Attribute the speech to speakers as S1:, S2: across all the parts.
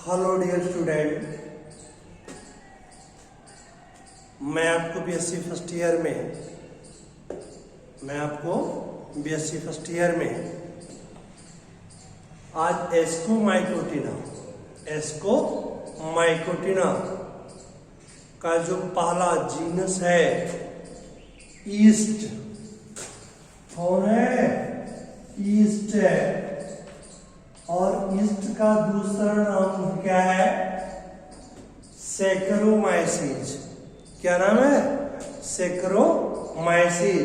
S1: Hello dear student, मैं आपको BSc first year में आज एस्कोमाइकोटिना का जो पहला जीनस है ईस्ट, कौन है? ईस्ट है। और ईस्ट का दूसरा नाम क्या है? सैकरोमाइसीज। क्या नाम है? सैकरोमाइसीज।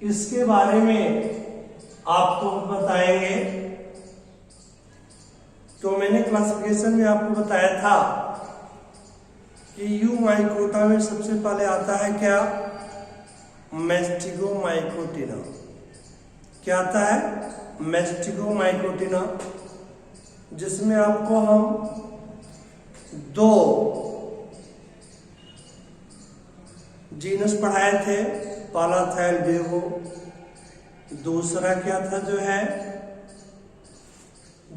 S1: इसके बारे में आपको बताएंगे। तो मैंने क्लासिफिकेशन में आपको बताया था कि यूमाइकोटा में सबसे पहले आता है क्या? मैस्टिगोमाइकोटिना। क्या आता है? मैस्टिगोमाइकोटिना, जिसमें आपको हम दो जीनस पढ़ाए थे। पहला था एल्बेगो, दूसरा क्या था जो है?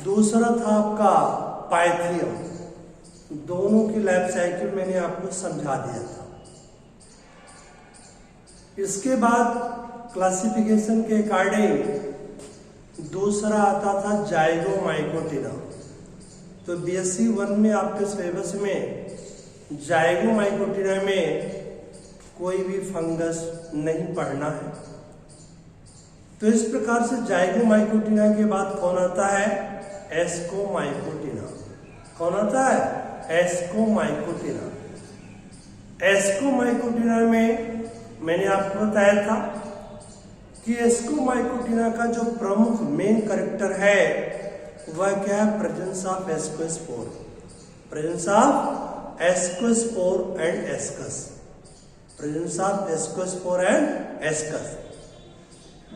S1: दूसरा था आपका पाइथियम। दोनों की लाइफ साइकिल मैंने आपको समझा दिया था। इसके बाद क्लासिफिकेशन के अकॉर्डिंग दूसरा आता था जाइगोमाइकोटिना। तो बीएससी 1 में आपके सिलेबस में जाइगोमाइकोटिना में कोई भी फंगस नहीं पढ़ना है। तो इस प्रकार से जाइगोमाइकोटिना के बाद कौन आता है? एस्कोमाइकोटिना। कौन आता है? एस्कोमाइकोटिना। एस्कोमाइकोटिना में मैंने आपको बताया था कि एस्कोमाइकोटिना का जो प्रमुख मेन कैरेक्टर है वह क्या है? Presence of ascospore. Presence of ascospore and ascus. Presence of ascospore and ascus,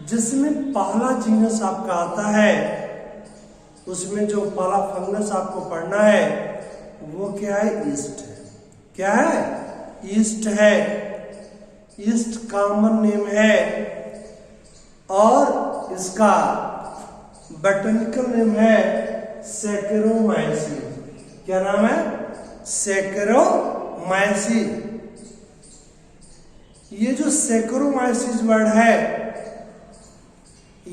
S1: जिसमें पहला जीनस आपका आता है, उसमें जो पहला फंगस आपको पढ़ना है वो क्या है? ईस्ट है। क्या है? ईस्ट है। ईस्ट कॉमन नेम है और इसका बॉटनिकल नेम है सैकरोमाइसीन। क्या नाम है? सैकरोमाइसीन। ये जो सैकरोमाइसीस वर्ड है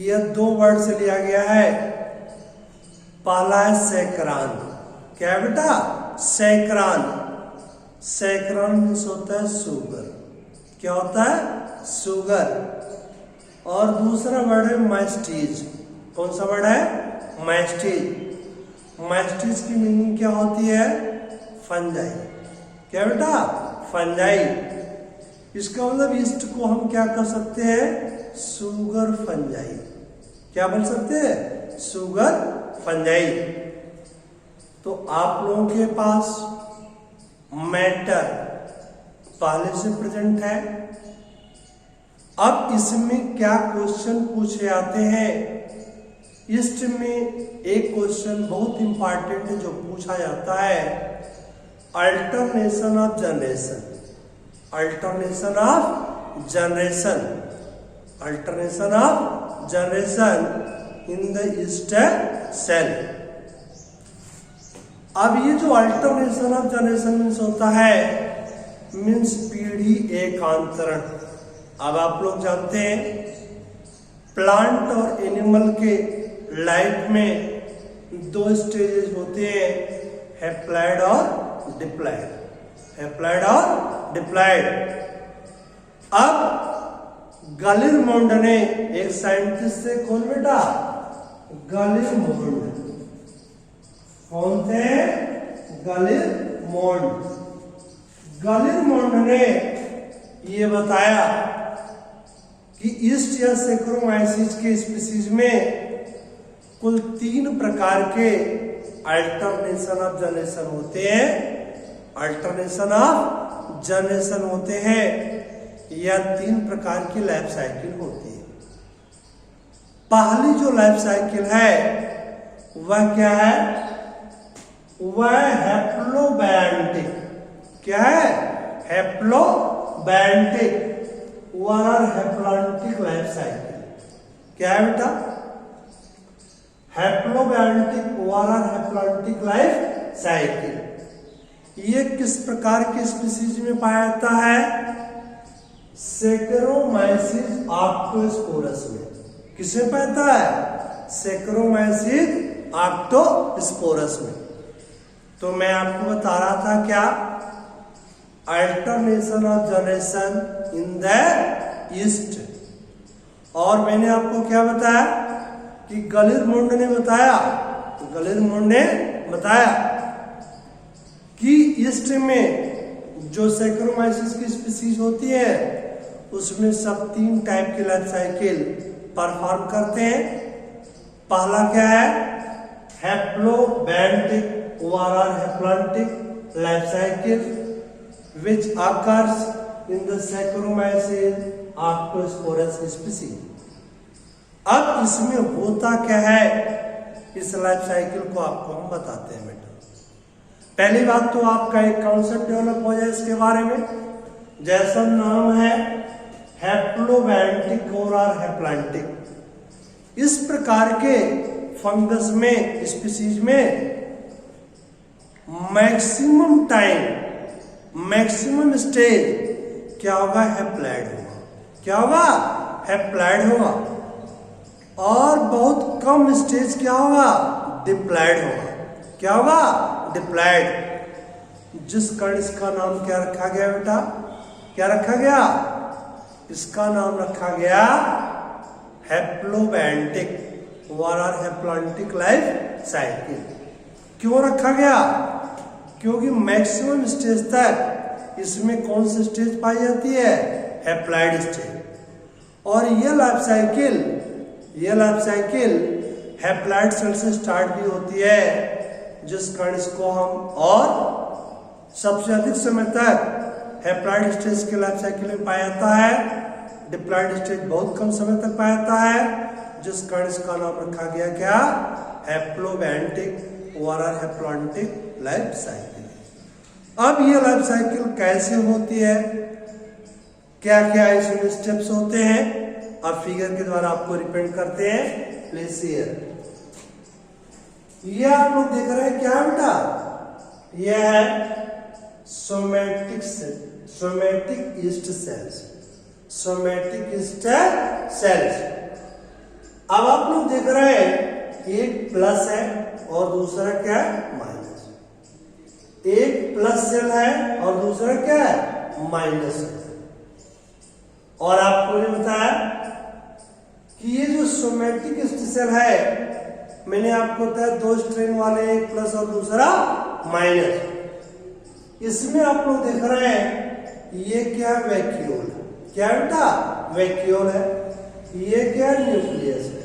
S1: यह दो वर्ड से लिया गया है। पहला है सैकरान। क्या है बेटा? सैकरान। सैकरान मीन्स होता है शुगर। क्या होता है? शुगर। और दूसरा वर्ड है माइस्टीज। कौन सा वर्ड है? माइस्टीज। माइस्टीज की मीनिंग क्या होती है? फंजाई। क्या बेटा? फंजाई। इसका मतलब ईस्ट को हम क्या कर सकते हैं? Sugar fungi. क्या बोल सकते हैं? Sugar fungi. तो आप लोगों के पास मैटर पहले से प्रेजेंट है। अब इसमें क्या क्वेश्चन पूछे आते हैं? ईस्ट में एक क्वेश्चन बहुत इंपॉर्टेंट है जो पूछा जाता है, alternation of generation. Alternation of generation. Alternation of generation in the yeast cell. अब ये जो अल्टरनेशन ऑफ जनरेशन मीन्स होता है, मीन्स पीढ़ी एकांतरण। अब आप लोग जानते हैं प्लांट और एनिमल के लाइफ में दो स्टेजेस होते हैं, हैप्लॉइड और डिप्लॉइड। हैप्लॉइड और डिप्लॉइड। अब गलिरमोंड ने, एक साइंटिस्ट से, कौन बेटा? गलिरमोंड। कौन थे? गलिरमोंड। गलिरमोंड ने ये बताया कि ईस्ट या सैकरोमाइसीस के स्पीसीज में कुल 3 प्रकार के अल्टरनेशन ऑफ जनरेशन होते हैं। अल्टरनेशन ऑफ जनरेशन होते हैं या 3 प्रकार की लाइफ साइकिल होती है। पहली जो लाइफ साइकिल है वह क्या है? वह हैप्लोबैंटिक। क्या है? हैप्लोबैंटिक। वन और हैप्लॉन्टिक लाइफ साइकिल। क्या है बेटा? हैप्लोबैंटिक ओआरआर हैप्लॉन्टिक लाइफ साइकिल। ये किस प्रकार के स्पीसीज में पाया जाता है? सैकरोमाइसिस ऑक्टोस्पोरस में। किसमें पाया जाता है? सैकरोमाइसिस ऑक्टोस्पोरस में। तो मैं आपको बता रहा था क्या? Alternation of generation in the east. और मैंने आपको क्या बताया कि गलिरमुंड ने बताया, कि ईस्ट में जो सैकरोमाइसिस की स्पीसीज होती है उसमें सब 3 टाइप की लाइफ साइकिल परफॉर्म करते हैं। पहला क्या है? Haplobiontic or haplontic life cycle which occurs in the Saccharomyces octosporus species। अब इसमें होता क्या है, इस लाइफ साइकिल को आपको हम बताते हैं बेटा। पहली बात तो आपका एक कॉन्सेप्ट डेवलप हो जाए इसके बारे में। जैसा नाम है हैप्लोबैंटिक ओआरआर हैप्लॉन्टिक। इस प्रकार के फंगस में, स्पीसीज में मैक्सिमम स्टेज क्या होगा? हैप्लॉइड होगा। क्या होगा? हैप्लॉइड होगा। और बहुत कम स्टेज क्या होगा? डिप्लॉइड होगा। क्या होगा? डिप्लॉइड। जिस कारण इसका नाम क्या रखा गया बेटा? क्या रखा गया? इसका नाम रखा गया हैप्लोबैंटिक ओआरआर हैप्लॉन्टिक लाइफ साइकिल। क्यों रखा गया? क्योंकि मैक्सिमम स्टेज तक इसमें कौन सी स्टेज पाई जाती है? Haploid stage. और ये लाइफ साइकिल हैप्लॉइड सेल से स्टार्ट भी होती है, जिस कारण इसको हम और सबसे अधिक समय तक हैप्लॉइड स्टेज के लाइफ साइकिल में पाया जाता है। डिप्लॉइड स्टेज बहुत कम समय तक पाया जाता है, जिस कारण इसका नाम रखा गया क्या? हैप्लोबैंटिक ओआरआर हैप्लॉन्टिक लाइफ साइकिल। अब ये लाइफ साइकिल कैसे होती है, क्या क्या इसमें स्टेप्स होते हैं, अब फिगर के द्वारा आपको रिप्रेजेंट करते हैं। Please here. ये आप लोग देख रहे हैं क्या है बेटा? ये है सोमैटिक ईस्ट सेल्स। अब आप लोग देख रहे हैं एक प्लस है और दूसरा क्या है? माइनस। एक प्लस सेल है और दूसरा क्या है? माइनस है। और आपको ये बताया कि ये जो सोमैटिक सेल है, मैंने आपको बताया 2 स्ट्रेन वाले, एक प्लस और दूसरा माइनस। इसमें आप लोग देख रहे हैं ये क्या? वैक्यूल। क्या बेटा? वैक्यूल है। ये क्या? न्यूक्लियस है।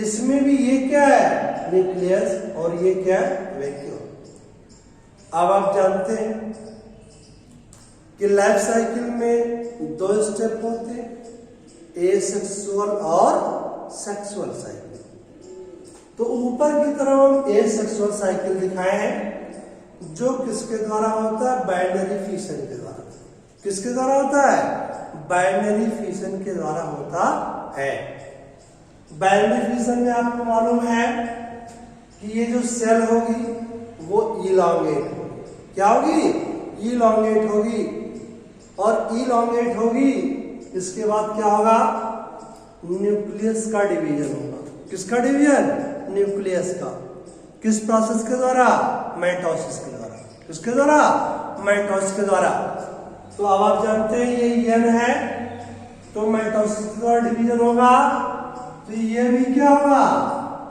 S1: इसमें भी ये क्या है? न्यूक्लियस। और ये क्या है? वैक्यूल। अब आप जानते हैं कि लाइफ साइकिल में 2 स्टेप होते हैं, एसेक्सुअल और सेक्सुअल साइकिल। तो ऊपर की तरफ हम एसेक्सुअल साइकिल दिखाए हैं, जो किसके द्वारा होता है? बाइनरी फिशन के द्वारा। किसके द्वारा होता है? बाइनरी फिशन के द्वारा होता है। बाइनरी फिशन में आपको मालूम है कि ये जो सेल होगी वो इलॉन्गेट होगी। क्या होगी? इलॉन्गेट होगी। और इलॉन्गेट होगी, इसके बाद क्या होगा? न्यूक्लियस का डिवीजन होगा। किसका डिवीजन? न्यूक्लियस का। किस प्रोसेस के द्वारा? माइटोसिस के द्वारा। किसके द्वारा? माइटोसिस के द्वारा। तो अब आप जानते हैं ये एन है, तो माइटोसिस के द्वारा डिवीजन होगा। तो ये भी क्या होगा?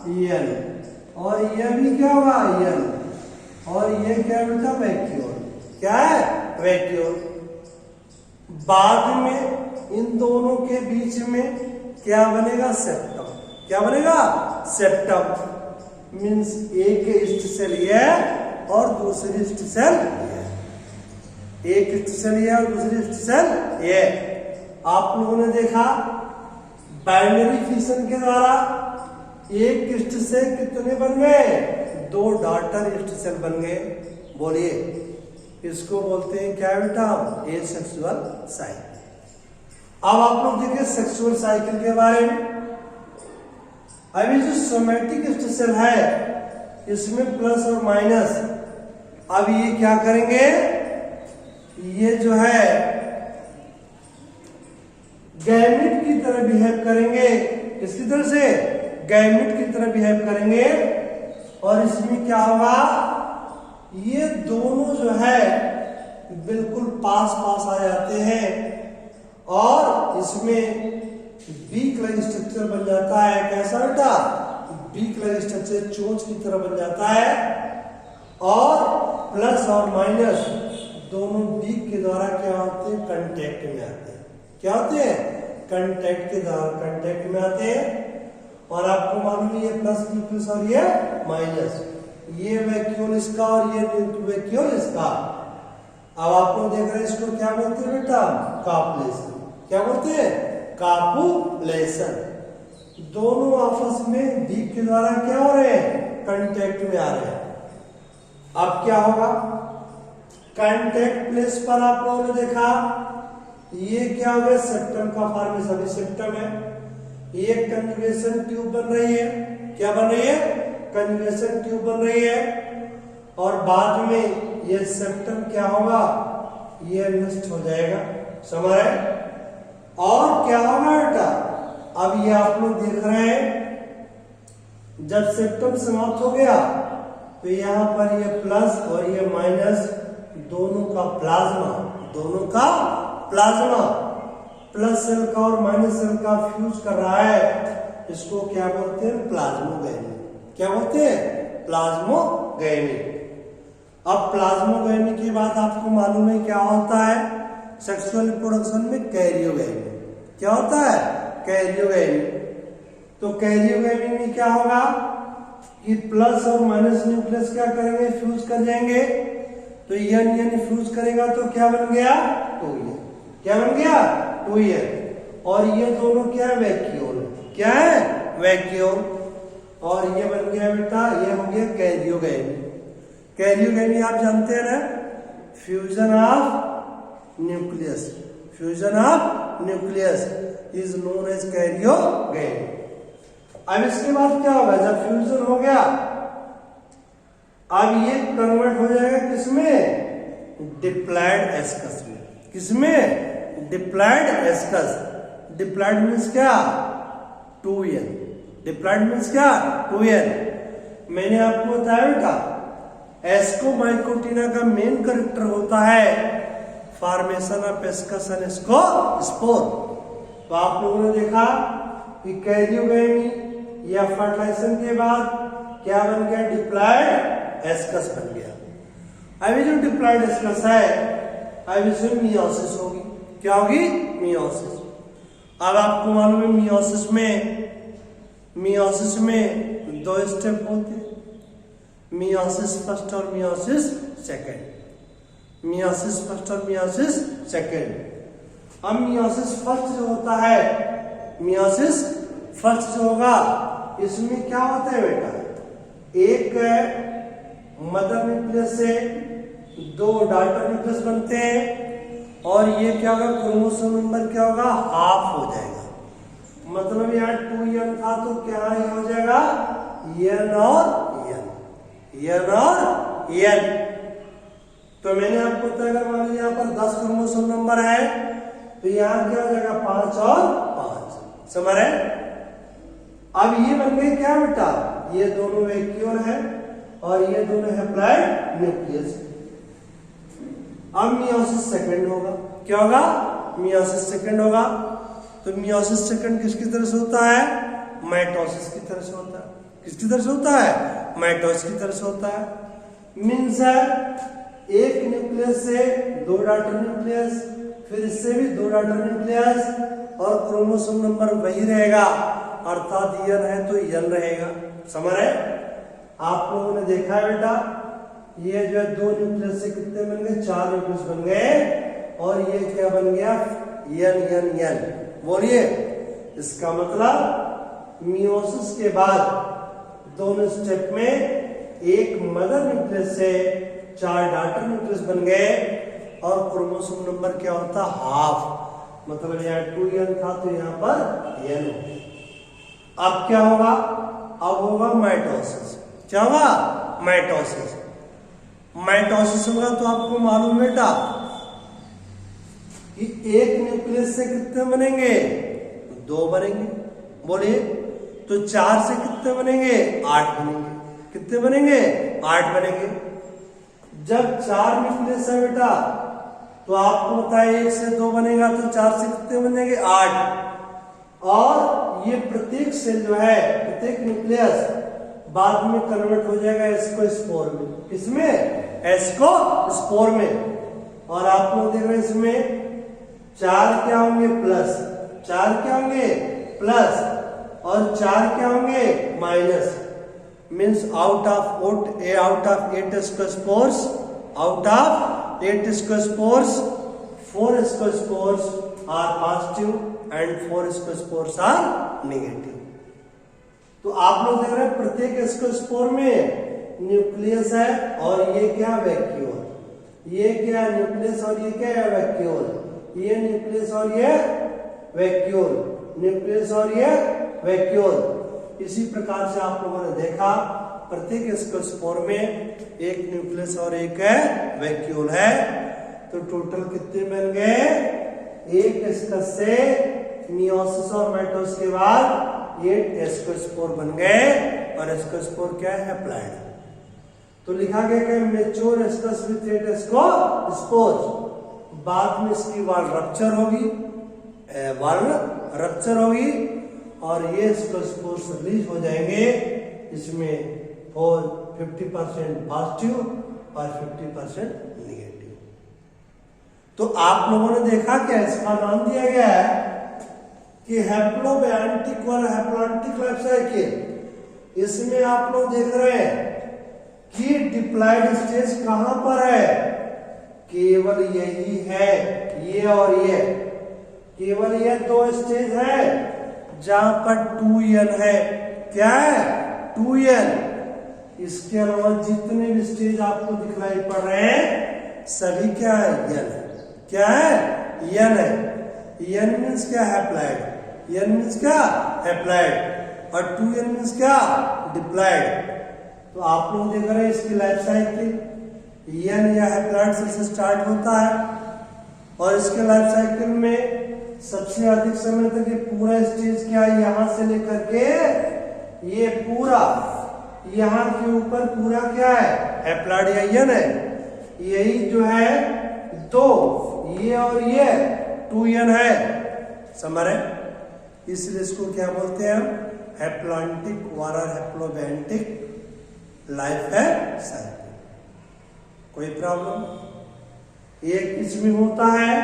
S1: एन। और ये भी क्या होगा? एन। और ये क्या बेटा? वैक्यूल। क्या है? वैक्यूल। बाद में इन दोनों के बीच में क्या बनेगा? सेप्टम। क्या बनेगा? सेप्टम। मीन्स एक ईस्ट सेल ये और दूसरी ईस्ट सेल ये। एक ईस्ट सेल ये और दूसरी ईस्ट सेल ये। आप लोगों ने देखा बाइनरी फिशन के द्वारा एक ईस्ट से कितने बन गए? 2 डॉटर ईस्ट सेल बन गए। बोलिए, इसको बोलते हैं क्या बेटा? Asexual cycle. अब आप लोग देखिए सेक्सुअल साइकिल के बारे में। अब ये जो सोमेटिक स्ट्रक्चर है इसमें प्लस और माइनस, अब ये क्या करेंगे, ये जो है गैमेट की तरह बिहेव करेंगे। किसकी तरह से? गैमेट की तरह बिहेव करेंगे। और इसमें क्या होगा, ये दोनों जो है बिल्कुल पास पास आ जाते हैं और इसमें बीक लाइक स्ट्रक्चर बन जाता है। कैसा बेटा? बीक लाइक स्ट्रक्चर चोंच की तरह बन जाता है और प्लस और माइनस दोनों बीक के द्वारा क्या होते हैं, कांटेक्ट में आते हैं। क्या होते हैं? कांटेक्ट के द्वारा कांटेक्ट में आते हैं। और आपको मालूम है ये प्लस न्यूक्लियस और ये माइनस, ये वैक्यूल इसका और ये वैक्यूल इसका। अब आप लोग देख रहे हैं इसको क्या बोलते हैं बेटा? कॉपुलेशन। क्या बोलते हैं? कॉपुलेशन। दोनों आपस में बीक के द्वारा क्या हो रहे हैं? कांटेक्ट में आ रहे हैं। अब क्या होगा, कांटेक्ट प्लेस पर आप लोगों ने देखा ये क्या हो गया, सेप्टम का फॉर्मेशन। अभी सेप्टम है, ये कन्जुगेशन ट्यूब बन रही है। क्या बन रही है? कन्जुगेशन ट्यूब बन रही है। और बाद में ये सेप्टम क्या होगा, ये नष्ट हो जाएगा। समझ रहे? और क्या होगा बेटा, अब ये आप लोग देख रहे हैं जब सेप्टम समाप्त हो गया तो यहाँ पर ये प्लस और ये माइनस दोनों का प्लाज्मा, दोनों का प्लाज्मा प्लस सेल का और माइनस सेल का फ्यूज कर रहा है। इसको क्या बोलते हैं? प्लाज्मोगैमी। क्या बोलते हैं? प्लाज्मोगैमी। अब प्लाज्मोगैमी के बाद आपको मालूम है क्या होता है सेक्सुअल रिप्रोडक्शन में? कैरियोगैमी। क्या होता है? कैरियोगैमी। तो कैरियोगैमी में क्या होगा कि प्लस और माइनस न्यूक्लियस क्या करेंगे? फ्यूज कर जाएंगे। तो यन फ्यूज करेगा तो क्या बन गया? 2n। क्या बन गया? 2n। और ये दोनों क्या है? वैक्यूल। क्या है? वैक्यूल। और ये बन गया बेटा, ये हो गया कैरियोगैमी। कैरियोगैमी आप जानते हैं ना, fusion of nucleus. Fusion of nucleus is known as karyogamy. अब इसके बाद क्या होगा, जब फ्यूजन हो गया अब ये कन्वर्ट हो जाएगा किसमें? डिप्लॉयड एस्कस में। किसमें? Diploid ascus. डिप्लॉयड मीन्स क्या? 2n। डिप्लॉयड मीन्स क्या? 2n। मैंने आपको बताया बेटा एस्कोमाइकोटिना का मेन कैरेक्टर होता है formation of ascus and spore. तो आप लोगों ने देखा कि कैरियोगैमी या फर्टिलाइजेशन के बाद क्या बन गया? डिप्लॉयड एस्कस बन गया। अभी जो डिप्लॉयड एस्कस है अब इसमें मियोसिस होगी। क्या होगी? मियोसिस। अब आपको मालूम है मियोसिस में 2 स्टेप होते हैं, मियोसिस फर्स्ट और मियोसिस सेकंड। मियोसिस फर्स्ट और मियोसिस सेकंड। अब मियोसिस फर्स्ट जो होता है, मियोसिस फर्स्ट जो होगा इसमें क्या होता है बेटा, एक मदर न्यूक्लियस से 2 डॉटर न्यूक्लियस बनते हैं और ये क्या होगा, क्रोमोसोम नंबर क्या होगा? हाफ हो जाएगा। मतलब यहाँ 2n था तो क्या ये हो जाएगा? n और n। तो मैंने आपको बताया अगर मान लीजिए यहाँ पर 10 क्रोमोसोम नंबर है तो यहाँ क्या हो जाएगा? 5 और 5। समझ रहे? अब ये बन गए क्या बेटा? ये दोनों वैक्यूल है और ये दोनों हैप्लॉइड न्यूक्लियस। अब मियोसिस सेकंड होगा। क्या होगा? मियोसिस सेकंड होगा। तो मियोसिस सेकंड किसकी तरह से होता है? माइटोसिस की तरह से होता है। किसकी तरह से होता है? माइटोसिस की तरह से होता है। मीन्स एक न्यूक्लियस से 2 डॉटर न्यूक्लियस, फिर इससे भी 2 डॉटर न्यूक्लियस और क्रोमोसोम नंबर वही रहेगा, अर्थात n है तो n रहेगा। समझ रहे? आप लोगों ने देखा है बेटा ये जो है 2 न्यूक्लियस से कितने बन गए? 4 न्यूक्लियस बन गए और ये क्या बन गया? n। बोलिए, इसका मतलब मियोसिस के बाद दोनों स्टेप में एक मदर न्यूक्लियस से 4 डॉटर न्यूक्लियस बन गए और क्रोमोसोम नंबर क्या होता? हाफ। मतलब यहाँ 2n था तो यहाँ पर n। अब क्या होगा? अब होगा माइटोसिस। क्या होगा? माइटोसिस। माइटोसिस होगा तो आपको मालूम बेटा कि एक न्यूक्लियस से कितने बनेंगे? 2 बनेंगे। बोलिए, तो 4 से कितने बनेंगे? 8 बनेंगे। कितने बनेंगे? 8 बनेंगे। जब 4 न्यूक्लियस है बेटा तो आपको पता है 1 से 2 बनेगा तो 4 से कितने बनेंगे? 8। और ये प्रत्येक सेल जो है, प्रत्येक न्यूक्लियस बाद में कन्वर्ट हो जाएगा एस्को स्पोर में। किसमें? एस्को स्पोर में। और आप लोग देख रहे हैं इसमें 4 क्या होंगे? प्लस। 4 क्या होंगे? प्लस। और 4 क्या होंगे? Minus. Means out of 8 ascospores, out of 8 ascospores 4 ascospores are positive and 4 ascospores are negative. तो आप लोग देख रहे हैं प्रत्येक एस्को स्पोर में न्यूक्लियस है और ये क्या? वैक्यूल। ये क्या? न्यूक्लियस और ये क्या है? वैक्यूल। ये न्यूक्लियस और ये वैक्यूल, न्यूक्लियस और ये वैक्यूल। इसी प्रकार से आप लोगों ने देखा प्रत्येक एस्को स्पोर में एक न्यूक्लियस और एक वैक्यूल है। तो टोटल कितने बन गए? एक एस्कस से मियोसिस और माइटोसिस के बाद 8 एस्को स्पोर बन गए। और एस्को स्पोर क्या है? हैप्लॉइड। तो लिखा गया कि मैच्योर एस्कस विद 8 एस्को स्पोर्स। बाद में इसकी वाल रप्चर होगी, और ये एस्को स्पोर्स रिलीज हो जाएंगे। इसमें 50% पॉजिटिव और 50% नेगेटिव। तो आप लोगों ने देखा क्या इसका नाम दिया गया है कि हैप्लोबैंटिक और हैप्लॉन्टिक लाइफ साइकिल। इसमें आप लोग देख रहे हैं कि डिप्लॉयड स्टेज कहां पर है? केवल यही है, ये और ये। केवल ये 2 स्टेज है जहां पर 2n है। क्या है? 2n। इसके अलावा जितने भी स्टेज आपको दिखलाई पड़ रहे हैं सभी क्या है? n है। क्या है? n है। n मीन्स क्या? हैप्लॉइड। n मीन्स क्या? हैप्लॉइड। और 2n मीन्स क्या? डिप्लॉयड। तो आप लोग देख रहे हैं इसकी लाइफ साइकिल n या हैप्लॉइड सेल से स्टार्ट होता है और इसके लाइफ साइकिल में सबसे अधिक समय तक ये पूरा स्टेज क्या है? यहां से लेकर के ये पूरा यहां के ऊपर पूरा क्या है? हैप्लॉइड या n है। यही जो है 2, ये और ये 2n है। समझ रहे? इसलिए इसको क्या बोलते हैं हम? हैप्लॉन्टिक और हैप्लोबैंटिक लाइफ है साइकिल। कोई प्रॉब्लम? एक इसमें होता है,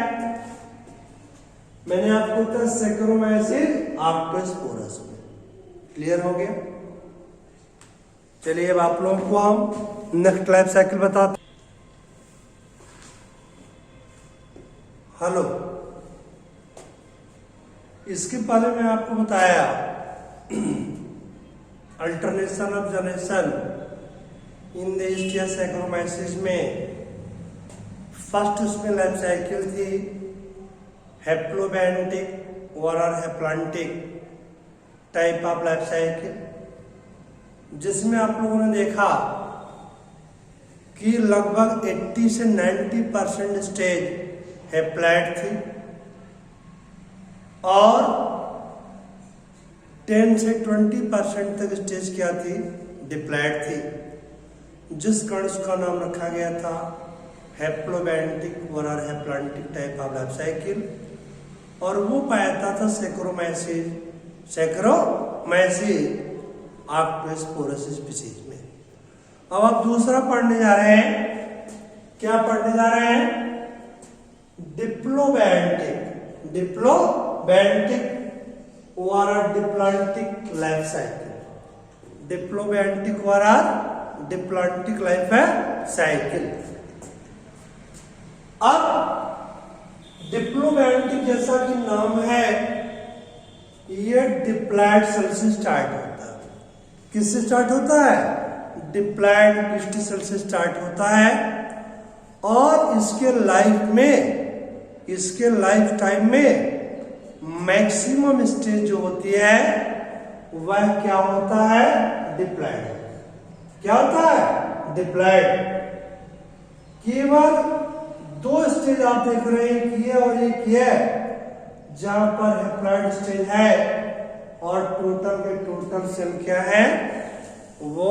S1: मैंने आपको कहा सैकरोमाइसिस आर्क्टोस्पोरस में। क्लियर हो गया? चलिए अब आप लोगों को हम नेक्स्ट लाइफ साइकिल बताते। हेलो, इसके पहले मैं आपको बताया alternation of generation in the history of Saccharomyces में फर्स्ट उसमें लाइफ साइकिल थी हैप्लोबैंटिक और haplontic type of life cycle, जिसमें आप लोगों ने देखा कि लगभग 80 से 90% स्टेज हैप्लॉइड थी और 10 से 20% तक स्टेज क्या थी? डिप्लॉयड थी, जिस कारण उसका नाम रखा गया था हैप्लोबैंटिक और haplontic type of life cycle. और वो पाया था सैकरोमाइसिस आर्क्टोस्पोरस स्पीशीज में। अब आप दूसरा पढ़ने जा रहे हैं। क्या पढ़ने जा रहे हैं? डिप्लोबैंटिक और डिप्लॉन्टिक लाइफ साइकिल। डिप्लोबैंटिक और डिप्लॉन्टिक लाइफ साइकिल। अब डिप्लोबैंटिक जैसा कि नाम है, ये डिप्लॉयड सेल से स्टार्ट होता है। किससे स्टार्ट होता है? डिप्लॉयड पिस्टी सेल से स्टार्ट होता है और इसके लाइफ टाइम में मैक्सिमम स्टेज जो होती है वह क्या होता है? डिप्लॉयड। क्या होता है? डिप्लॉयड। केवल दो स्टेज आप देख रहे हैं, एक ये और एक ये, जहां पर हैप्लॉयड स्टेज है और टोटल के टोटल सेल क्या है? वो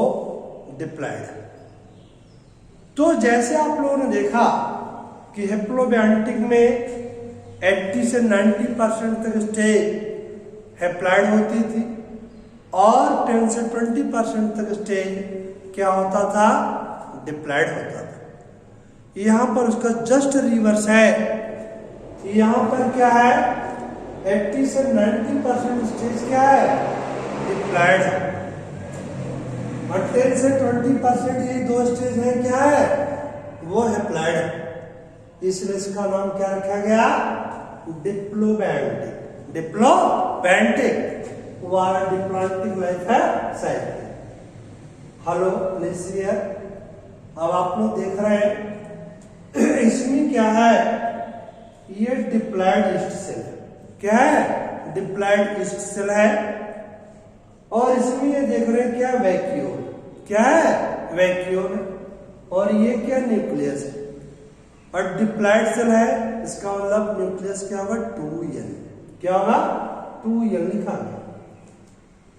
S1: डिप्लॉयड है। तो जैसे आप लोगों ने देखा कि हैप्लोबियांटिक में 80 से 90% तक स्टेज हैप्लॉयड होती थी और 10 से 20% तक स्टेज क्या होता था? डिप्लॉयड होता था। यहां पर उसका जस्ट रिवर्स है। यहां पर क्या है? 80 से 90% स्टेज क्या है? डिप्लॉयड है और 10 से 20% ये दो स्टेज है क्या है? वो हैप्लॉयड है। इसलिए इसका नाम क्या रखा गया? डिप्लोबैंटिक। डिप्लोबैंटिक वाला डिप्लॉयड लाइफ है साइकिल। Hello please here. अब आप लोग देख रहे हैं इसमें क्या है? ये डिप्लॉयड ईस्ट सेल है। क्या है? डिप्लॉयड ईस्ट सेल है। और इसमें ये देख रहे हैं क्या? वैक्यूल। क्या है? वैक्यूल। और ये क्या? न्यूक्लियस है। और डिप्लॉयड सेल है, इसका मतलब न्यूक्लियस क्या होगा? 2n। क्या होगा? 2n लिखा गया।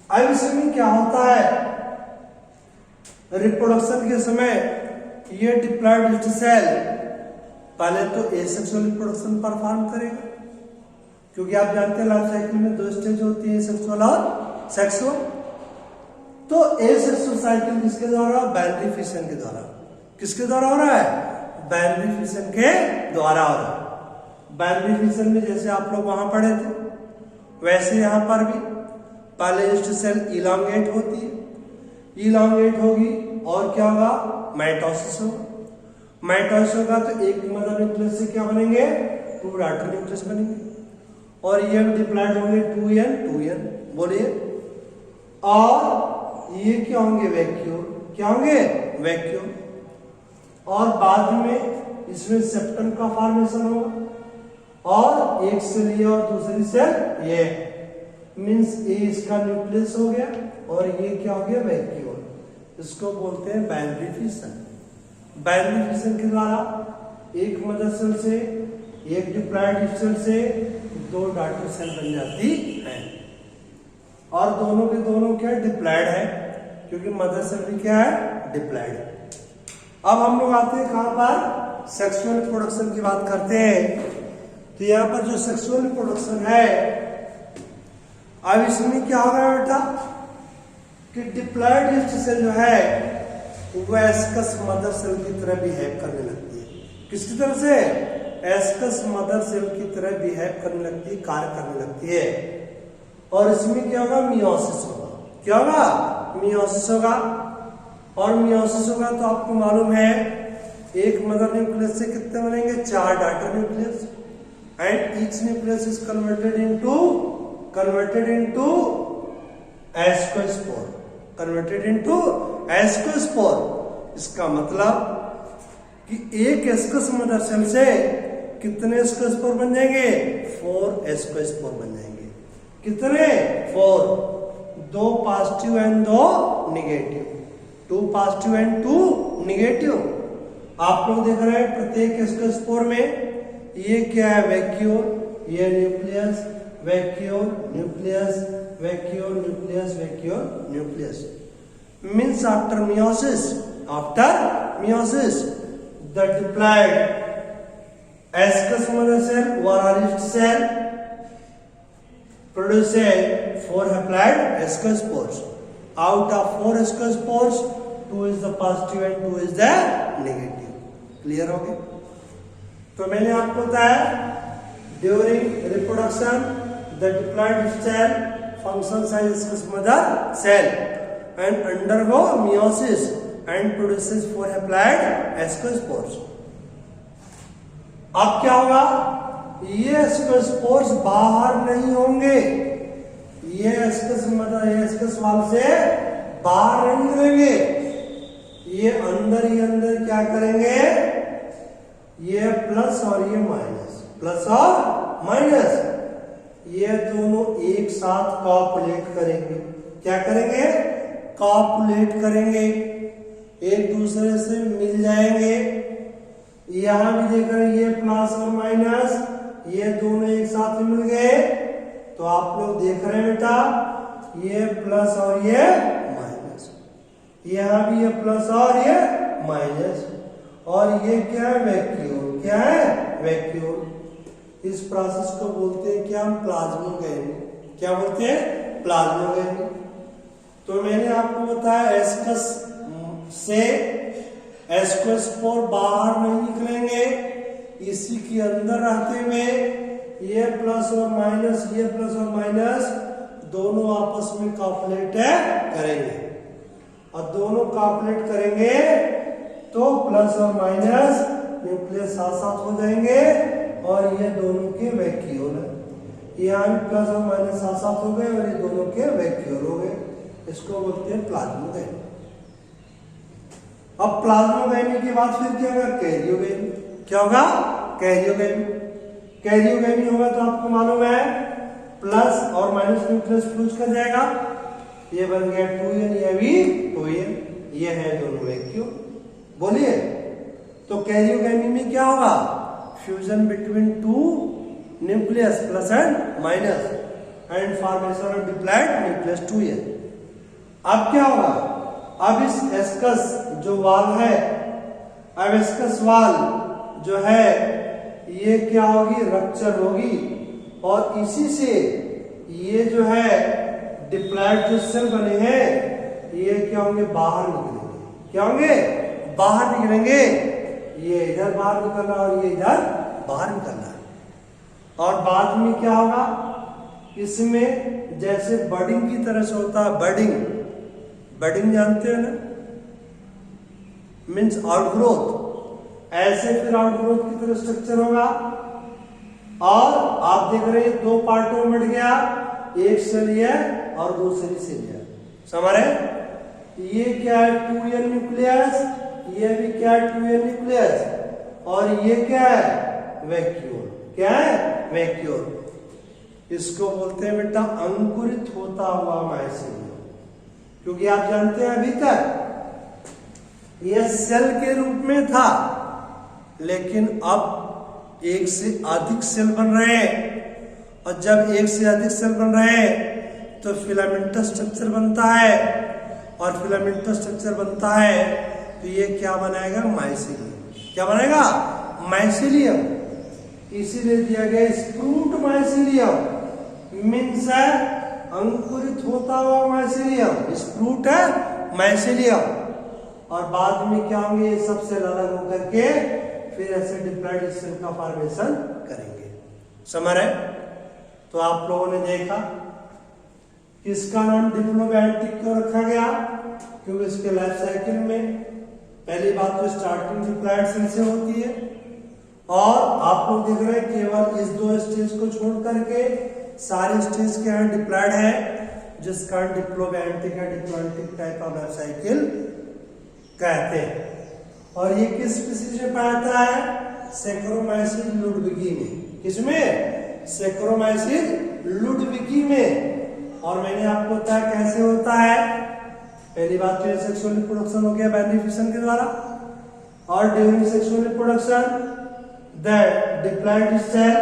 S1: अब इसमें क्या होता है? रिप्रोडक्शन के समय ये डिप्लॉयड ईस्ट सेल पहले तो एसेक्सुअल रिप्रोडक्शन परफॉर्म करेगा, क्योंकि आप जानते हैं लाइफ साइकिल में दो स्टेज होती है, सेक्सुअल और सेक्सुअल। तो एसेक्सुअल साइकिल किसके द्वारा? बाइनरी फिशन के द्वारा। किसके द्वारा हो रहा है? बाइनरी फिशन के द्वारा हो रहा है। बाइनरी फिशन में जैसे आप लोग वहां पढ़े थे, वैसे यहां पर भी पहले ईस्ट सेल इलांगेट होती है, इलांगेट होगी और क्या होगा? माइटोसिस होगा। माइटोसिस होगा तो एक मदर न्यूक्लियस से क्या बनेंगे? 2 डॉटर न्यूक्लियस बनेंगे और ये डिप्लॉयड होंगे 2n। बोलिए। और ये क्या होंगे? वैक्यूल। क्या होंगे? वैक्यूल। और बाद में इसमें सेप्टम का फॉर्मेशन होगा और एक सेल ये और दूसरी सेल ये, मींस ये इसका न्यूक्लियस हो गया और ये क्या हो गया? वैक्यूल। इसको बोलते हैं बाइनरी फिशन। बाइनरी फिशन के द्वारा एक मदर सेल से एक डिप्लॉयड सेल से 2 डॉटर सेल बन जाती है और दोनों के दोनों क्या? डिप्लॉयड है, क्योंकि मदर सेल भी क्या है? डिप्लॉयड है। अब हम लोग आते हैं कहां पर? सेक्सुअल रिप्रोडक्शन की बात करते हैं। तो यहां पर जो सेक्सुअल रिप्रोडक्शन है, अब इसमें क्या होगा बेटा कि डिप्लॉयड ईस्ट सेल जो है वो एस्कस मदर सेल की तरह बिहेव करने लगती है। किसकी तरह से? एस्कस मदर सेल की तरह बिहेव करने लगती है, कार्य करने लगती है। और इसमें क्या होगा? मियोसिस होगा। क्या होगा? मियोसिस होगा। और मियोसिस होगा तो आपको मालूम है एक मदर न्यूक्लियस से कितने बनेंगे? 4 daughter nucleus. And each nucleus is converted into ascospore. Converted into ascospore. इसका मतलब कि एक एस्कस मदर सेल से कितने एस्कोस्पोर बन जाएंगे? 4 एस्कोस्पोर बन जाएंगे। कितने? 4। 2 positive and 2 negative. 2 positive and 2 negative. आप लोग देख रहे हैं प्रत्येक एस्कोस्पोर में ये क्या है? वैक्यूल। ये nucleus, vacuole, nucleus, vacuole, nucleus, vacuole, nucleus. Means after meiosis, the diploid ascus mother cell or east cell produces 4 haploid ascospores. Out of 4 ascospores, 2 is the positive and 2 is the negative. Clear हो गया? तो मैंने आपको बताया during reproduction the diploid cell functions as ascus mother cell and undergo meiosis and produces 4 haploid ascospores. अब क्या होगा? ये ascospores बाहर नहीं होंगे, ये एस्कस वाल से बाहर नहीं निकलेंगे, ये अंदर ही अंदर क्या करेंगे? ये प्लस और ये माइनस, प्लस और माइनस, ये दोनों एक साथ कॉपुलेट करेंगे। क्या करेंगे? कॉपुलेट करेंगे, एक दूसरे से मिल जाएंगे। यहां भी देख रहे हैं ये प्लस और माइनस, ये दोनों एक साथ मिल गए, तो आप लोग देख रहे हैं बेटा ये प्लस और ये माइनस, यहां भी ये प्लस और ये माइनस, और ये क्या है? वैक्यूम। क्या है? वैक्यूम। इस प्रोसेस को बोलते हैं क्या? हम प्लाज्मोगैमी। क्या बोलते हैं? प्लाज्मोगैमी। तो मैंने आपको बताया एस्कस से एस्कोस्पोर बाहर नहीं निकलेंगे, इसी के अंदर रहते हुए ये प्लस और माइनस, ये प्लस और माइनस दोनों आपस में कॉपुलेट करेंगे, और दोनों कॉपुलेट करेंगे तो प्लस और माइनस न्यूक्लियस साथ साथ हो जाएंगे, और ये दोनों के वैक्यूल है। यहाँ भी प्लस और माइनस साथ साथ हो गए और ये दोनों के वैक्यूल हो गए। इसको बोलते हैं प्लाज्मोगैमी। अब प्लाज्मोगैमी के बाद फिर क्या होगा? कैरियोगैमी। क्या होगा? कैरियोगैमी। कैरियोगैमी होगा तो आपको मालूम है प्लस और माइनस न्यूक्लियस फ्यूज कर जाएगा, ये बन गया 2n, ये भी 2n, ये है दोनों वैक्यूम। बोलिए, तो कैरियोगैमी में क्या होगा? Fusion between two nucleus plus and minus and formation of diploid nucleus 2n। अब क्या होगा? अब इस एस्कस जो वाल है, अब एस्कस वाल जो है ये क्या होगी? रप्चर होगी, और इसी से ये जो है डिप्लॉयड जो सेल बने हैं ये क्या होंगे? बाहर निकलेंगे। क्या होंगे? बाहर निकलेंगे। ये इधर बाहर निकलना और ये इधर बाहर निकलना है। और बाद में क्या होगा? इसमें जैसे बडिंग की तरह से होता है, बडिंग, बडिंग जानते हो ना, मीन्स आउटग्रोथ, ऐसे फिर आउटग्रोथ की तरह स्ट्रक्चर होगा। और आप देख रहे हैं दो पार्टों में बढ़ गया, एक सेल ये और दूसरी सेल ये। समझ रहे? ये क्या है? 2n न्यूक्लियस, ये भी क्या है? 2n न्यूक्लियस, और ये क्या है? वैक्यूल। क्या है? वैक्यूल। इसको बोलते हैं बेटा अंकुरित होता हुआ माइसीलियम, क्योंकि आप जानते हैं अभी तक यह सेल के रूप में था, लेकिन अब एक से अधिक सेल बन रहे हैं, और जब एक से अधिक सेल बन रहे हैं तो फिलामेंटस स्ट्रक्चर बनता है, और फिलामेंटस स्ट्रक्चर बनता है तो ये क्या बनाएगा? माइसीलियम। क्या बनाएगा? माइसीलियम। इसीलिए दिया गया स्प्रूट माइसीलियम, मीन्स है अंकुरित होता हुआ माइसीलियम, स्प्रूट है माइसीलियम। और बाद में क्या होंगे? ये सब सेल अलग होकर के फिर ऐसे डिप्लॉयड सेल का फॉर्मेशन करेंगे। समझ रहे? तो आप लोगों ने देखा इसका नाम डिप्लोबैंटिक क्यों रखा गया? क्योंकि इसके लाइफ साइकिल में पहली बात तो स्टार्टिंग डिप्लॉयड सेल से होती है, और आप लोग देख रहे हैं केवल इस दो स्टेज को छोड़ करके सारे स्टेज के यहाँ डिप्लॉयड है, जिसका डिप्लोबैंटिक है, डिप्लोबैंटिक टाइप ऑफ लाइफ साइकिल कहते हैं। और ये किस स्पीशीज में पाया जाता है? सैक्रोमाइसिस लुडविगी में। किसमें? सैक्रोमाइसिस लुडविगी में। और मैंने आपको बताया कैसे होता है। पहली बात तो सेक्सुअल रिप्रोडक्शन हो गया बेनिफिशियन के द्वारा, और during sexual reproduction the diploid cell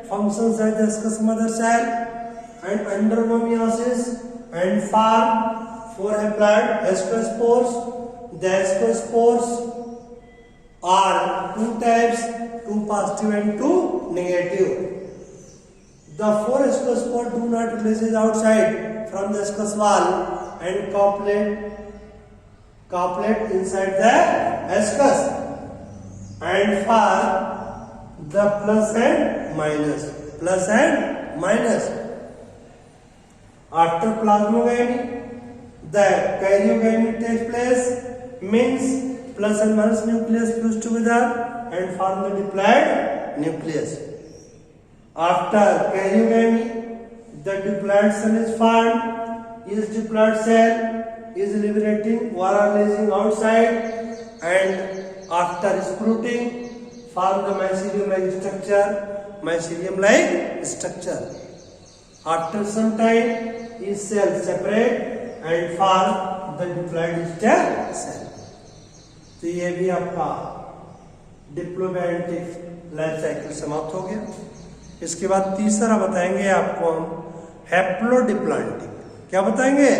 S1: functions as the ascus mother cell and undergo meiosis and form 4 haploid ascospores. The ascospores are 2 types, 2 positive and 2 negative. The 4 ascospores do not release outside from the ascus wall and copulate inside the ascus and form the plus and minus. After plasmogamy, the karyogamy takes place, means plus and minus nucleus fuse together and form the diploid nucleus. After karyogamy, the diploid cell is formed. Each diploid cell is liberating or releasing outside, and after sprouting form the mycelium like structure. After some time, each cell separate and for the diploid stem cell. तो ये भी आपका diplomatic life cycle समाप्त हो गया। इसके बाद तीसरा बताएंगे आपको हम हैप्लोडिप्लॉन्टिक। क्या बताएंगे?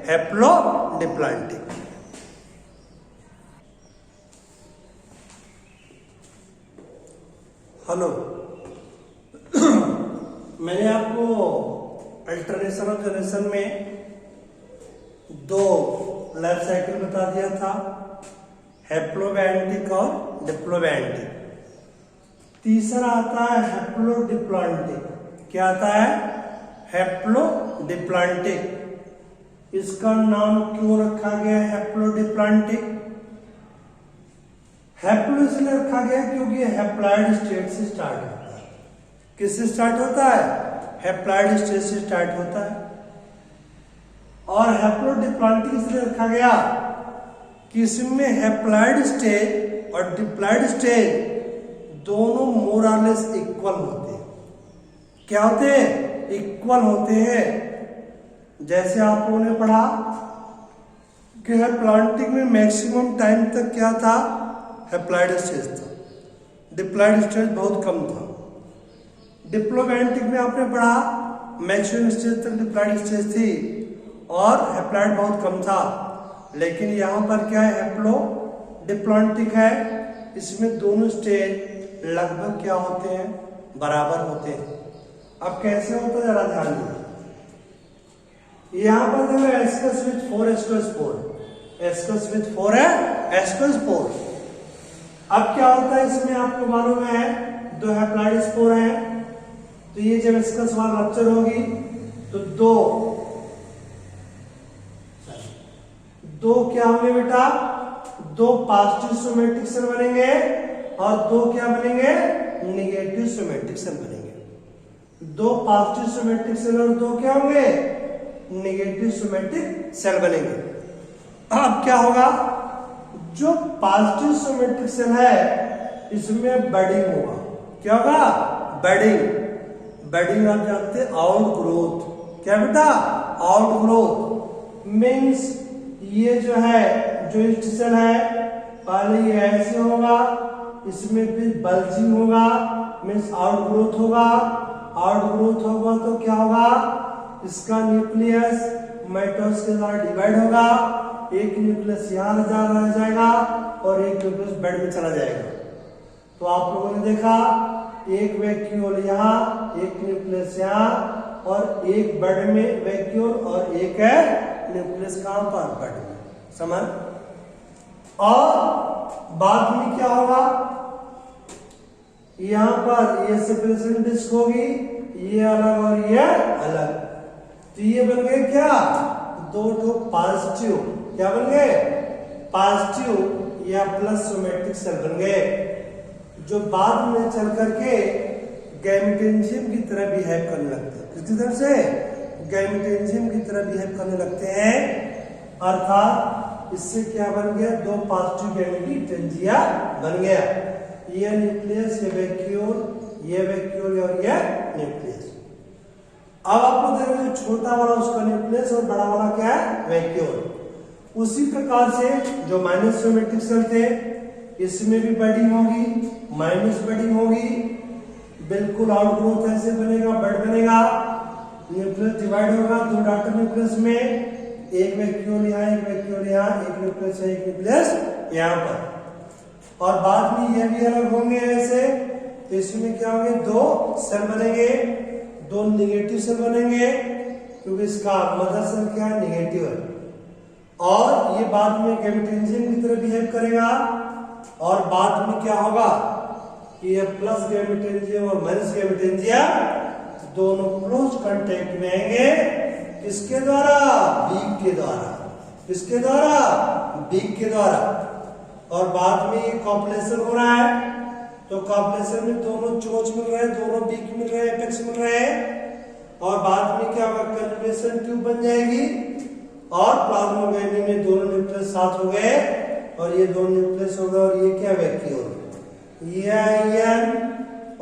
S1: हैप्लोडिप्लॉन्टिक। हेलो मैंने आपको अल्टरनेशन ऑफ जनरेशन में 2 लाइफ साइकिल बता दिया था, हैप्लोबैंटिक और डिप्लोबैंटिक। तीसरा आता है हैप्लोडिप्लॉन्टिक। क्या आता है? हैप्लोडिप्लॉन्टिक। इसका नाम क्यों रखा गया हैप्लोडिप्लॉन्टिक? हैप्लो इसलिए रखा गया क्योंकि हैप्लॉइड स्टेट से स्टार्ट होता है। किससे स्टार्ट होता है? हैप्लॉइड स्टेट से स्टार्ट होता है। और हैप्लोडिप्लॉन्टिक इसलिए रखा गया कि इसमें हैप्लॉइड स्टेज और डिप्लॉइड स्टेज दोनों मोर और लेस इक्वल होते हैं। क्या होते हैं? इक्वल होते हैं। जैसे आप लोगों ने पढ़ा कि हैप्लॉन्टिक में मैक्सिमम टाइम तक क्या था? हैप्लॉइड स्टेज था, डिप्लॉइड स्टेज बहुत कम था। डिप्लोबैंटिक में आपने पढ़ा मैक्सिमम स्टेज तक डिप्लॉइड स्टेज थी और हैप्लॉइड बहुत कम था। लेकिन यहां पर क्या है? हैप्लोडिप्लॉन्टिक है। इसमें दोनों स्टेज लगभग क्या होते हैं? बराबर होते हैं। अब कैसे होता है जरा ध्यान दीजिए। यहां पर देखो एस का स्विच 4 एस को 4, एस का स्विच 4 है, एस को 4। अब क्या होता है इसमें आपको मालूम है 2 हैप्लॉइड स्पोर है। तो ये जब इसका सवाल रप्चर होगी तो दो क्या होंगे बेटा? 2 पॉजिटिव सोमेटिक सेल बनेंगे और 2 क्या बनेंगे? नेगेटिव सोमेटिक सेल बनेंगे। 2 पॉजिटिव सोमेटिक सेल और 2 क्या होंगे? नेगेटिव सोमेटिक सेल बनेंगे। अब क्या होगा? जो पॉजिटिव सोमेटिक सेल है इसमें बडिंग होगा। क्या होगा? बडिंग। बडिंग आप जानते हैं आउट ग्रोथ। क्या बेटा? आउट ग्रोथ मीन्स ये जो है जो ईस्ट सेल है पहले ये ऐसे होगा, इसमें फिर बल्जिंग होगा मीन्स आउट ग्रोथ होगा। आउट ग्रोथ होगा तो क्या होगा? इसका न्यूक्लियस माइटोसिस के द्वारा डिवाइड होगा। एक न्यूक्लियस यहाँ रह जाएगा और एक न्यूक्लियस बेड में चला जाएगा। तो आप लोगों ने देखा एक वैक्यूल यहाँ, एक न्यूक्लियस यहाँ और एक बेड में वैक्यूल और एक है न्यूक्लियस कहां पर? बेड में। समझ? और बाद में क्या होगा? यहां पर ये सेपरेशन डिस्क होगी, ये अलग और ये अलग। तो ये बन गए क्या? 2 पॉजिटिव। क्या बन गए? पॉजिटिव या प्लस सोमेटिक सेल बन गए, जो बाद में चल करके गैमेटेंजियम की तरह बिहेव करने लगते हैं। किसकी तरफ से? गैमेटेंजियम की तरह बिहेव करने लगते हैं। अर्थात इससे क्या बन गया? 2 पॉजिटिव गैमेटेंजिया बन गया। ये न्यूक्लियस, ये वैक्यूल और ये न्यूक्लियस। अब आपको देख रहे छोटा वाला उसका न्यूक्लियस और बड़ा वाला क्या है? वैक्यूल। उसी प्रकार से जो माइनस सोमेटिक सेल थे इसमें भी बडिंग होगी, माइनस बडिंग होगी। बिल्कुल आउट ग्रोथ ऐसे बनेगा, बेड बनेगा, न्यूक्लियस डिवाइड होगा 2 डॉटर न्यूक्लियस में, एक वैक्यूल यहाँ, एक वैक्यूल यहाँ, एक न्यूक्लियस है, एक न्यूक्लियस यहाँ पर। और बाद में ये भी अलग होंगे ऐसे। तो इसमें क्या होंगे? 2 सेल बनेंगे, 2 नेगेटिव सेल बनेंगे क्योंकि इसका मदर सेल क्या है? नेगेटिव है। और ये बाद में गैमेटेंजियम की तरह बिहेव करेगा। और बाद में क्या होगा कि ये प्लस गैमेटेंजियम और माइनस गैमेटेंजियम दोनों क्लोज कांटेक्ट में आएंगे। किसके द्वारा? बीक के द्वारा। किसके द्वारा? बीक के द्वारा। और बाद में ये कॉम्प्लेशन हो रहा है। तो कॉम्प्लेशन में दोनों चोंच मिल रहे हैं, दोनों बीक मिल रहे हैं, एपेक्स मिल रहे हैं। और बाद में क्या होगा? कन्वोल्यूशन ट्यूब बन जाएगी और प्लाज्मोगाइनी में दोनों न्यूक्लियस साथ हो गए और ये दोनों न्यूक्लियस हो गए। और ये क्या? वैक्यूल। ये एन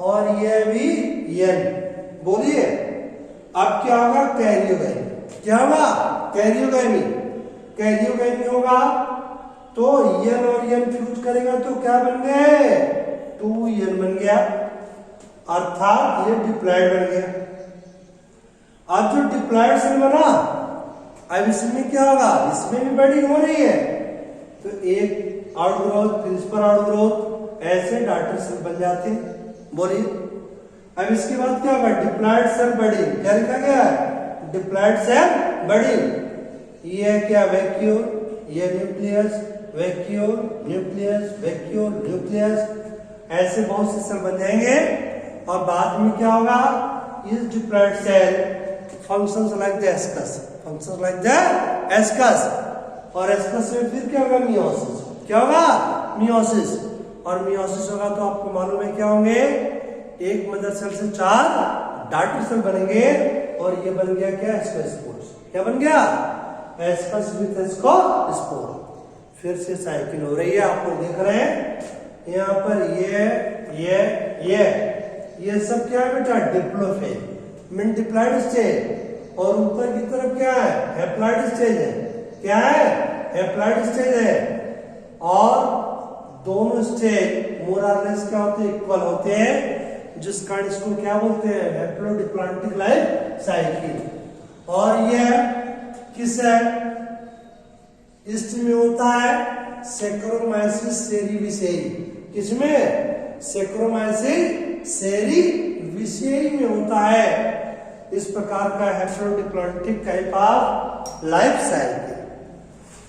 S1: और ये भी एन। बोलिए अब क्या होगा? कैरियोगाइनी। क्या होगा? कैरियोगाइनी। कैरियो का नहीं होगा, तो एन और एन फ्यूज करेगा तो क्या बन गए, 2n बन गया, अर्थात ये डिप्लॉयड बन गया। अब जो डिप्लॉयड सेल बना, अब इसमें क्या होगा, इसमें भी बड़ी हो रही है, तो एक आउटग्रोथ, फिर इस पर आउटग्रोथ, ऐसे डॉटर सेल बन जाते हैं। बोलिए अब इसके बाद क्या होगा, डिप्लॉयड सेल बड़ी, क्या लिखा गया है, डिप्लॉयड सेल बड़ी। ये है क्या, वैक्यूल, ये nucleus, vacuole, nucleus, vacuole, nucleus, ऐसे बहुत से सेल बन जाएंगे। और बाद में क्या होगा, इस diploid cell functions like the ascus, functions like the ascus, और एस्कस में फिर क्या होगा, मियोसिस, क्या होगा, मियोसिस, और मियोसिस होगा तो आपको मालूम है क्या होंगे, एक मदर सेल से 4 डॉटर सेल बनेंगे, और ये बन गया क्या, एस्कोस्पोर्स, क्या बन गया, एस्कस विद एस्कोस्पोर। फिर से साइकिल हो रही है, आप लोग देख रहे हैं यहाँ पर ये सब क्या है बेटा, डिप्लोफेज मीन डिप्लॉयड स्टेज, और ऊपर की तरफ क्या है, हैप्लॉयड स्टेज है, क्या है, हैप्लॉयड स्टेज है, और दोनों स्टेज मोर और लेस क्या होते हैं, इक्वल होते हैं, जिस कारण इसको क्या बोलते हैं, हैप्लोडिप्लॉन्टिक लाइफ साइकिल। और ये किस है, ईस्ट में होता है सैक्रोमाइसिस सेरीविसेई, किसमें, सैक्रोमाइसिस सेरीविसेई में होता है इस प्रकार का haplodiplontic type of life cycle.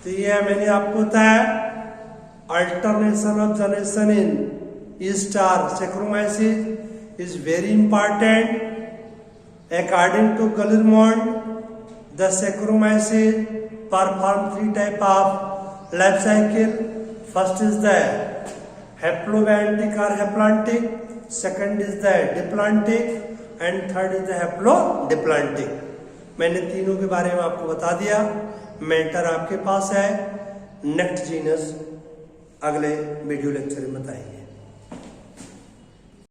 S1: तो ये मैंने आपको बताया, alternation of generation in yeast Saccharomyces is very important. According to Guilliermond, the Saccharomyces perform 3 type of life cycle. First is the haplobiontic or haplontic, second is the diplontic, and third is the haplodiploidic. मैंने तीनों के बारे में आपको बता दिया। Matter आपके पास है, नेक्स्ट जीनस अगले वीडियो लेक्चर में बताएंगे।